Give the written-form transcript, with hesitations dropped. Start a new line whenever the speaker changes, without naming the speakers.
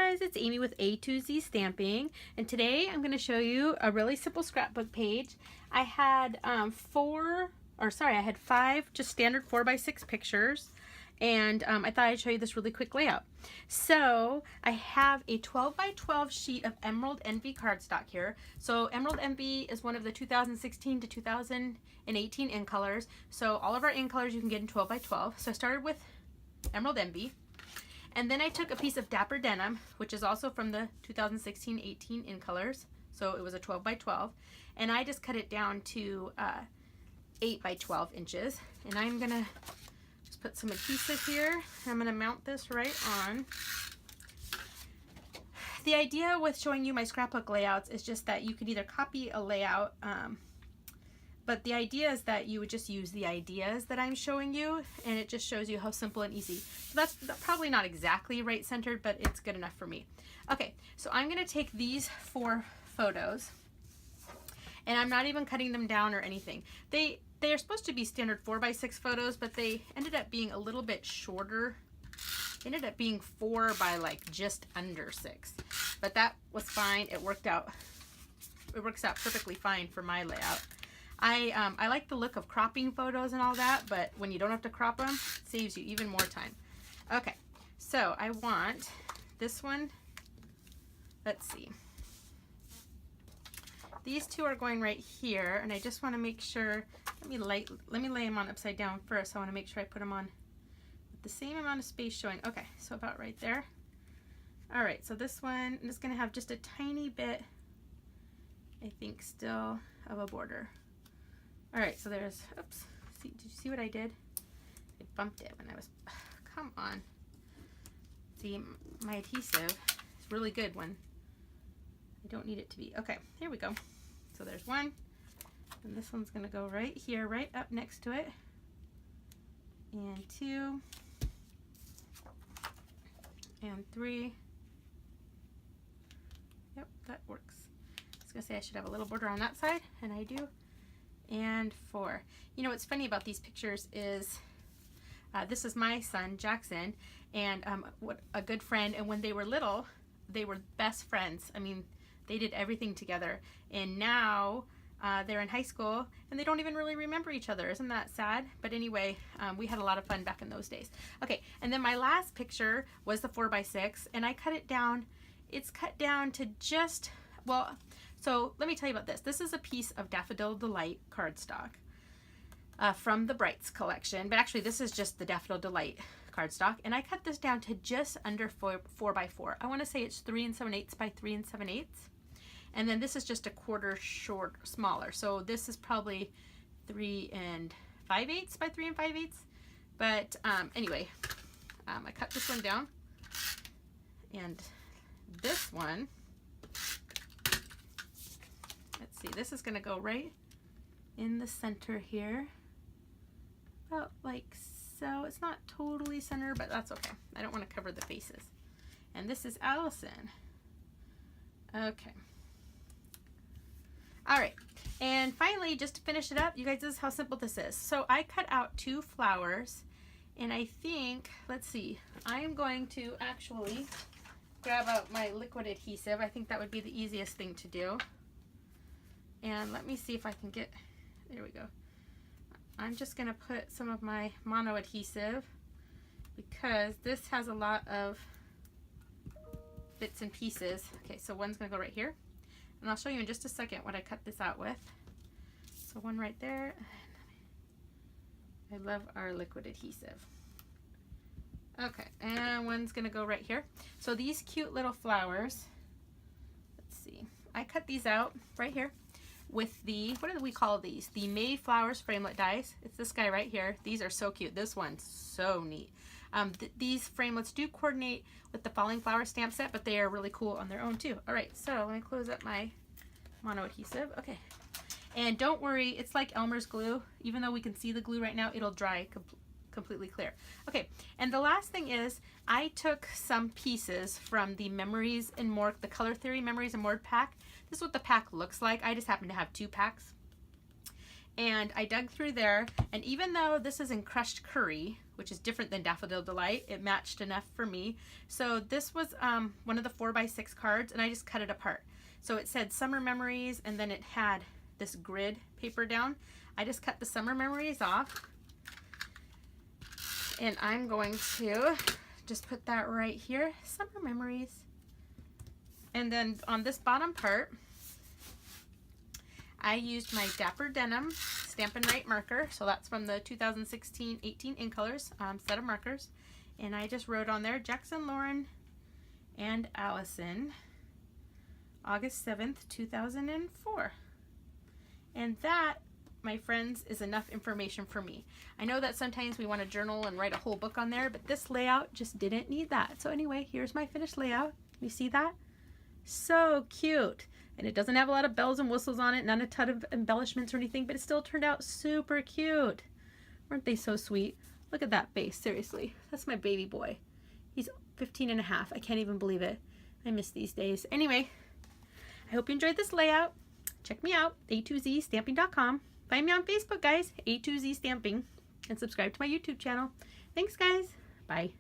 guys, it's Amy with A to Z Stamping, and today I'm going to show you a really simple scrapbook page. I had I had 5 just standard 4x6 pictures, and I thought I'd show you this really quick layout. So I have a 12x12 sheet of Emerald Envy cardstock here. So Emerald Envy is one of the 2016 to 2018 in colors. So all of our in colors you can get in 12x12. So I started with Emerald Envy. And then I took a piece of Dapper Denim, which is also from the 2016-18 in colors. So it was a 12x12. And I just cut it down to 8x12 inches. And I'm going to just put some adhesive here. I'm going to mount this right on. The idea with showing you my scrapbook layouts is just that you could either copy a layout, but the idea is that you would just use the ideas that I'm showing you, and it just shows you how simple and easy. So that's probably not exactly right centered, but it's good enough for me. Okay, so I'm going to take these 4 photos, and I'm not even cutting them down or anything. They are supposed to be standard 4x6 photos, but they ended up being a little bit shorter. They ended up being 4 by like just under 6, but that was fine. It worked out. It works out perfectly fine for my layout. I like the look of cropping photos and all that, but when you don't have to crop them, it saves you even more time. Okay, so I want this one. Let's see. These 2 are going right here, and I just want to make sure. Let me lay them on upside down first. I want to make sure I put them on with the same amount of space showing. Okay, so about right there. All right, so this one is going to have just a tiny bit, I think, still of a border. All right, so there's, oops, did you see what I did? I bumped it when I was, come on. See, my adhesive is really good when I don't need it to be. Okay, here we go. So there's 1, and this one's gonna go right here, right up next to it. And 2, and 3. Yep, that works. I was gonna say I should have a little border on that side, and I do. And 4. You know what's funny about these pictures is this is my son Jackson, and what a good friend, and when they were little they were best friends. I mean, they did everything together, and now they're in high school and they don't even really remember each other. Isn't that sad? But anyway, we had a lot of fun back in those days. Okay, and then my last picture was the 4x6, and I cut it down. It's cut down to just, well, so let me tell you about this. This is a piece of Daffodil Delight cardstock from the Brights collection, but actually this is just the Daffodil Delight cardstock, and I cut this down to just under 4x4. I want to say it's 3 7/8 by 3 7/8, and then this is just a quarter smaller. So this is probably 3 5/8 by 3 5/8. But anyway, I cut this one down, and this one. Let's see, this is going to go right in the center here, about like so. It's not totally center, but that's okay. I don't want to cover the faces. And this is Allison. Okay. All right. And finally, just to finish it up, you guys, this is how simple this is. So I cut out 2 flowers, and I think, let's see, I am going to actually grab out my liquid adhesive. I think that would be the easiest thing to do. And let me see if I can get, there we go. I'm just going to put some of my mono adhesive because this has a lot of bits and pieces. Okay, so one's going to go right here. And I'll show you in just a second what I cut this out with. So one right there. I love our liquid adhesive. Okay, and one's going to go right here. So these cute little flowers, let's see. I cut these out right here with the, what do we call these? The Mayflowers framelit dies. It's this guy right here. These are so cute. This one's so neat. These framelits do coordinate with the Falling Flower stamp set, but they are really cool on their own too. All right, so let me close up my mono adhesive. Okay, and don't worry, it's like Elmer's glue. Even though we can see the glue right now, it'll dry completely clear. Okay, and the last thing is I took some pieces from the Memories and More, the Color Theory Memories and More pack. This is what the pack looks like. I just happen to have 2 packs. And I dug through there, and even though this is in crushed curry, which is different than Daffodil Delight, it matched enough for me. So this was one of the 4x6 cards, and I just cut it apart. So it said Summer Memories, and then it had this grid paper down. I just cut the Summer Memories off, and I'm going to just put that right here, Summer Memories. And then on this bottom part, I used my Dapper Denim Stampin' Right marker. So that's from the 2016-18 In Colors set of markers. And I just wrote on there, Jackson, Lauren, and Allison, August 7th, 2004. And that, my friends, is enough information for me. I know that sometimes we want to journal and write a whole book on there, but this layout just didn't need that. So anyway, here's my finished layout. You see that? So cute. And it doesn't have a lot of bells and whistles on it, not a ton of embellishments or anything, but it still turned out super cute. Weren't they so sweet? Look at that face, seriously. That's my baby boy. He's 15 and a half. I can't even believe it. I miss these days. Anyway, I hope you enjoyed this layout. Check me out, a2zstamping.com. Find me on Facebook, guys, A2Z Stamping, and subscribe to my YouTube channel. Thanks, guys. Bye.